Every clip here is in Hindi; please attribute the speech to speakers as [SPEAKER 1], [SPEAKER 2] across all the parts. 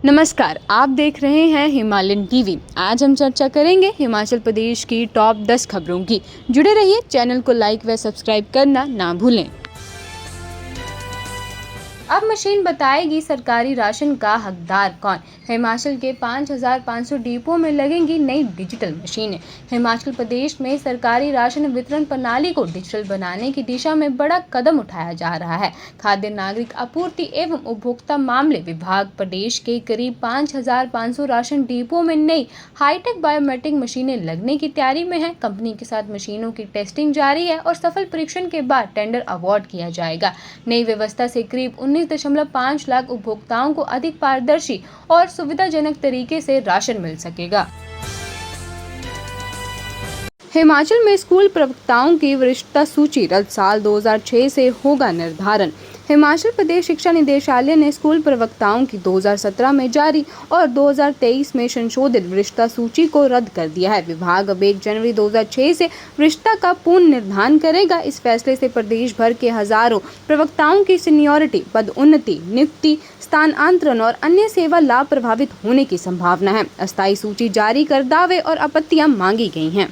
[SPEAKER 1] नमस्कार, आप देख रहे हैं हिमालयन टीवी। आज हम चर्चा करेंगे हिमाचल प्रदेश की टॉप 10 खबरों की। जुड़े रहिए, चैनल को लाइक व सब्सक्राइब करना ना भूलें। अब मशीन बताएगी सरकारी राशन का हकदार कौन। हिमाचल के 5,500 डिपो में लगेंगी नई डिजिटल मशीनें। हिमाचल प्रदेश में सरकारी राशन वितरण प्रणाली को डिजिटल बनाने की दिशा में बड़ा कदम उठाया जा रहा है। खाद्य नागरिक आपूर्ति एवं उपभोक्ता मामले विभाग प्रदेश के करीब 5,500 राशन डिपो में नई हाईटेक बायोमेट्रिक मशीनें लगने की तैयारी में है। कंपनी के साथ मशीनों की टेस्टिंग जारी है और सफल परीक्षण के बाद टेंडर अवार्ड किया जाएगा। नई व्यवस्था से करीब 19.5 लाख उपभोक्ताओं को अधिक पारदर्शी और सुविधाजनक तरीके से राशन मिल सकेगा। हिमाचल में स्कूल प्रवक्ताओं की वरिष्ठता सूची रद्द, साल 2006 से होगा निर्धारण। हिमाचल प्रदेश शिक्षा निदेशालय ने स्कूल प्रवक्ताओं की 2017 में जारी और 2023 में संशोधित वरिष्ठता सूची को रद्द कर दिया है। विभाग अब 1 जनवरी 2006 से वरिष्ठता का पूर्ण निर्धारण करेगा। इस फैसले से प्रदेश भर के हजारों प्रवक्ताओं की सीनियरिटी, पदोन्नति, नियुक्ति, स्थानांतरण और अन्य सेवा लाभ प्रभावित होने की संभावना है। अस्थायी सूची जारी कर दावे और आपत्तियां मांगी गई हैं।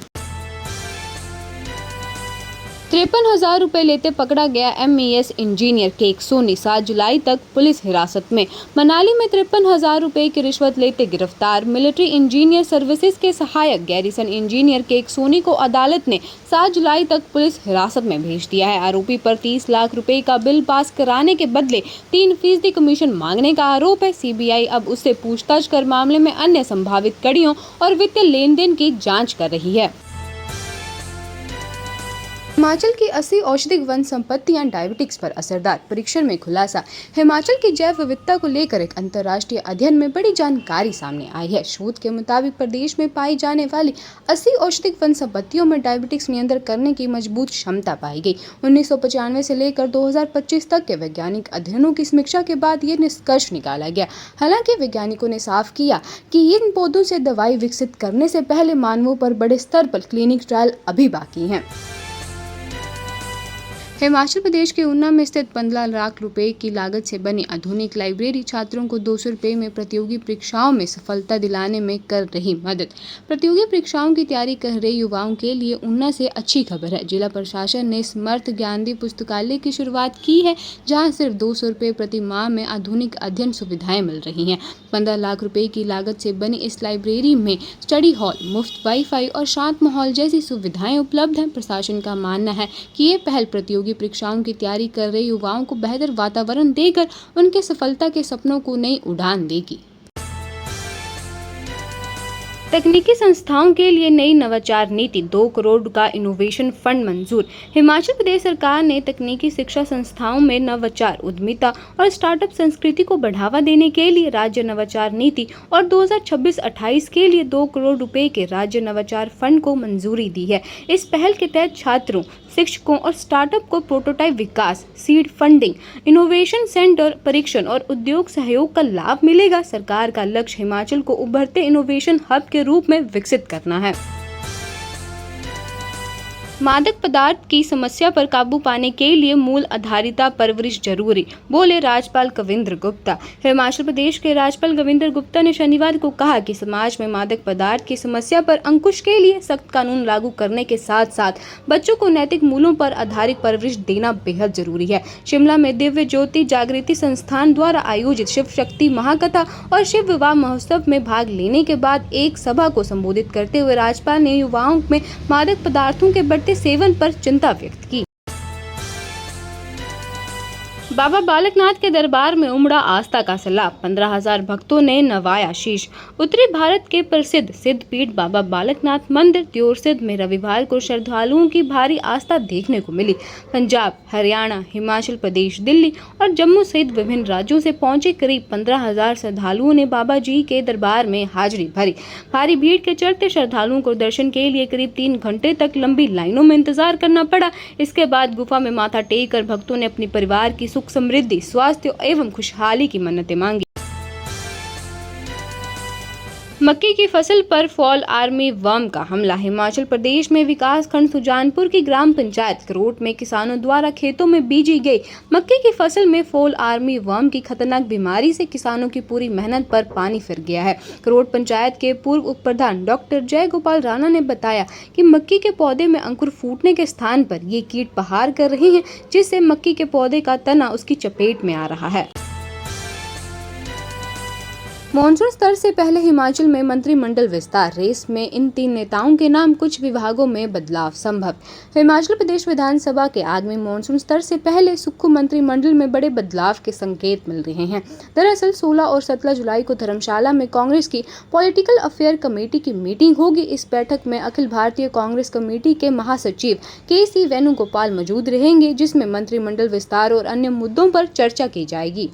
[SPEAKER 1] 53,000 रुपए लेते पकड़ा गया MES इंजीनियर केक सोनी, 7 जुलाई तक पुलिस हिरासत में। मनाली में 53,000 रुपए की रिश्वत लेते गिरफ्तार मिलिट्री इंजीनियर सर्विसेज के सहायक गैरिसन इंजीनियर केक सोनी को अदालत ने 7 जुलाई तक पुलिस हिरासत में भेज दिया है। आरोपी पर 30 लाख रुपए का बिल पास कराने के बदले 3% कमीशन मांगने का आरोप है। CBI अब उससे पूछताछ कर मामले में अन्य संभावित कड़ियों और वित्तीय लेन देन की जाँच कर रही है। हिमाचल की 80 औषधिक वन संपत्तियां डायबिटिक्स पर असरदार, परीक्षण में खुलासा। हिमाचल की जैव विविधता को लेकर एक अंतर्राष्ट्रीय अध्ययन में बड़ी जानकारी सामने आई है। शोध के मुताबिक प्रदेश में पाई जाने वाली 80 औषधिक वन संपत्तियों में डायबिटिक्स नियंत्रण करने की मजबूत क्षमता पाई गई। 1995 से लेकर 2025 तक के वैज्ञानिक अध्ययनों की समीक्षा के बाद ये निष्कर्ष निकाला गया। हालांकि वैज्ञानिकों ने साफ किया कि इन पौधों से दवाई विकसित करने से पहले मानवों पर बड़े स्तर पर क्लिनिक ट्रायल अभी बाकी हैं। हिमाचल प्रदेश के ऊना में स्थित 15 लाख रुपए की लागत से बनी आधुनिक लाइब्रेरी छात्रों को 200 रुपए में प्रतियोगी परीक्षाओं में सफलता दिलाने में कर रही मदद। प्रतियोगी परीक्षाओं की तैयारी कर रहे युवाओं के लिए ऊना से अच्छी खबर है। जिला प्रशासन ने समर्थ ज्ञानदीप पुस्तकालय की शुरुआत की है, जहां सिर्फ 200 रुपए प्रति माह में आधुनिक अध्ययन सुविधाएं मिल रही हैं। 15 लाख रुपए की लागत से बनी इस लाइब्रेरी में स्टडी हॉल, मुफ्त वाईफाई और शांत माहौल जैसी सुविधाएं उपलब्ध हैं। प्रशासन का मानना है कि ये पहल प्रतियोगी परीक्षाओं की तैयारी कर रहे युवाओं को बेहतर वातावरण देकर उनके सफलता के सपनों को नई उड़ान देगी। तकनीकी संस्थाओं के लिए नई नवाचार नीति, 2 करोड़ का इनोवेशन फंड मंजूर। हिमाचल प्रदेश सरकार ने तकनीकी शिक्षा संस्थाओं में नवाचार, उद्यमिता और स्टार्टअप संस्कृति को बढ़ावा देने के लिए राज्य नवाचार नीति और 2026-28 के लिए 2 करोड़ रुपए के राज्य नवाचार फंड को मंजूरी दी है। इस पहल के तहत छात्रों, शिक्षकों और स्टार्टअप को प्रोटोटाइप विकास, सीड फंडिंग, इनोवेशन सेंटर, परीक्षण और उद्योग सहयोग का लाभ मिलेगा। सरकार का लक्ष्य हिमाचल को उभरते इनोवेशन हब के रूप में विकसित करना है। मादक पदार्थ की समस्या पर काबू पाने के लिए मूल आधारिता परवरिश जरूरी, बोले राज्यपाल कविंद्र गुप्ता। हिमाचल प्रदेश के राज्यपाल कविंद्र गुप्ता ने शनिवार को कहा कि समाज में मादक पदार्थ की समस्या पर अंकुश के लिए सख्त कानून लागू करने के साथ साथ बच्चों को नैतिक मूल्यों पर आधारित परवरिश देना बेहद जरूरी है। शिमला में दिव्य ज्योति जागृति संस्थान द्वारा आयोजित शिव शक्ति महाकथा और शिव विवाह महोत्सव में भाग लेने के बाद एक सभा को संबोधित करते हुए राज्यपाल ने युवाओं में मादक पदार्थों के सेवन पर चिंता व्यक्त की। बाबा बालकनाथ के दरबार में उमड़ा आस्था का सैलाब, 15,000 भक्तों ने नवाया शीश। उत्तरी भारत के प्रसिद्ध सिद्ध पीठ बाबा बालकनाथ मंदिर त्योरसिद्ध में रविवार को श्रद्धालुओं की भारी आस्था देखने को मिली। पंजाब, हरियाणा, हिमाचल प्रदेश, दिल्ली और जम्मू सहित विभिन्न राज्यों से पहुंचे करीब 15,000 श्रद्धालुओं ने बाबा जी के दरबार में हाजिरी भरी। भारी भीड़ के चलते श्रद्धालुओं को दर्शन के लिए करीब 3 घंटे तक लंबी लाइनों में इंतजार करना पड़ा। इसके बाद गुफा में माथा टेक कर भक्तों ने अपने परिवार की सुख समृद्धि, स्वास्थ्य एवं खुशहाली की मन्नतें मांगी। मक्की की फसल पर फॉल आर्मी वर्म का हमला। हिमाचल प्रदेश में विकास खंड सुजानपुर की ग्राम पंचायत करोट में किसानों द्वारा खेतों में बीजी गई मक्की की फसल में फॉल आर्मी वर्म की खतरनाक बीमारी से किसानों की पूरी मेहनत पर पानी फिर गया है। करोट पंचायत के पूर्व उप प्रधान डॉक्टर जय गोपाल राणा ने बताया कि मक्की के पौधे में अंकुर फूटने के स्थान पर ये कीट प्रहार कर रहे हैं, जिससे मक्की के पौधे का तना उसकी चपेट में आ रहा है। मॉनसून स्तर से पहले हिमाचल में मंत्रिमंडल विस्तार, रेस में इन 3 नेताओं के नाम, कुछ विभागों में बदलाव संभव। हिमाचल प्रदेश विधानसभा के आगामी मॉनसून स्तर से पहले सुक्खू मंत्रिमंडल में बड़े बदलाव के संकेत मिल रहे हैं। दरअसल 16 और 17 जुलाई को धर्मशाला में कांग्रेस की पॉलिटिकल अफेयर कमेटी की मीटिंग होगी। इस बैठक में अखिल भारतीय कांग्रेस कमेटी के महासचिव KC वेणुगोपाल मौजूद रहेंगे, जिसमें मंत्रिमंडल विस्तार और अन्य मुद्दों पर चर्चा की जाएगी।